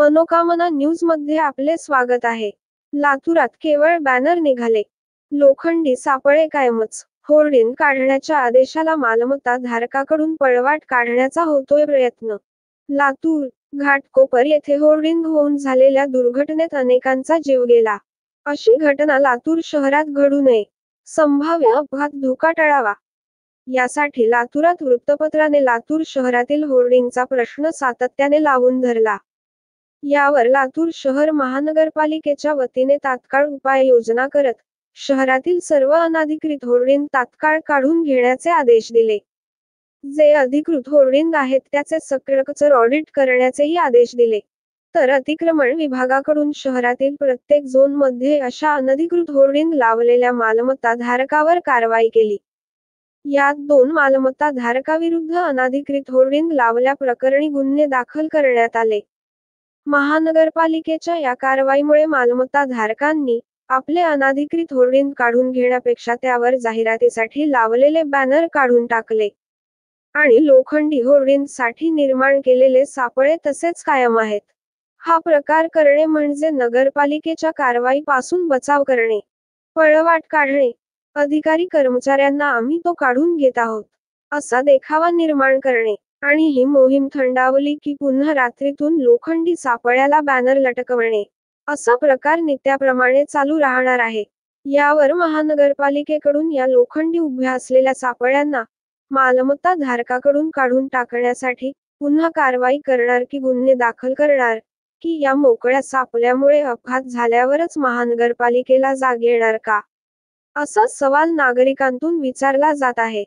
मनोकामना न्यूजमध्ये आपले स्वागत आहे. लातूरात केवळ बॅनर निघाले. लोखंडी सापळे कायमच. होर्डिंग काढण्याच्या आदेशाला मालमत्ता धारकाकडून पळवाट काढण्याचा होतोय प्रयत्न. लातूर घाटकोपर येथे होर्डिंग होऊन झालेल्या दुर्घटनेत अनेकांचा जीव गेला. अशी घटना लातूर शहरात घडू नये. संभाव्य अपघात धोका टळावा यासाठी लातूरात वृत्तपत्राने लातूर शहरातील होर्डिंगचा प्रश्न सातत्याने लावून धरला. यावर लातूर शहर महानगरपालिकेच्या वतीने तात्काळ उपाययोजना करत शहरातील सर्व अनधिकृत होर्डिंग तात्काळ काढून घेण्याचे आदेश दिले. जे अधिकृत होर्डिंग आहेत त्याचे सकृत ऑडिट करण्याचेही आदेश दिले. तर अतिक्रमण विभागाकडून शहरातील प्रत्येक झोनमध्ये अशा अनधिकृत होर्डिंग लावलेल्या मालमत्ता धारकावर कारवाई केली. यात 2 मालमत्ता धारकाविरुद्ध अनधिकृत होर्डिंग लावल्या प्रकरणी गुन्हे दाखल करण्यात आले. महानगरपालिकेच्या या कारवाईमुळे मालमत्ता धारकांनी आपले अनधिकृत होर्डिंग काढून घेण्यापेक्षा त्यावर जाहिरातीसाठी लावलेले बॅनर काढून टाकले आणि लोखंडी होर्डिंगसाठी निर्माण केलेले सापळे तसेच कायम आहेत. हा प्रकार करणे म्हणजे नगरपालिकेच्या कारवाईपासून बचाव करणे. पळवाट काढणे. अधिकारी कर्मचाऱ्यांना आम्ही तो काढून घेत आहोत असा देखावा निर्माण करणे आणि ही मोहीम थंडावली की पुन्हा रात्रीतून लोखंडी सापळ्याला बॅनर लटकवणे असा प्रकार नित्याप्रमाणे चालू राहणार आहे. यावर महानगरपालिकेकडून या लोखंडी उभ्या असलेल्या सापळ्यांना मालमत्ता धारकाकडून काढून टाकण्यासाठी पुन्हा कारवाई करणार की गुन्हे दाखल करणार की या मोकळ्या सापळ्यामुळे अपघात झाल्यावरच महानगरपालिकेला जाग येणार का, असा सवाल नागरिकांतून विचारला जात आहे.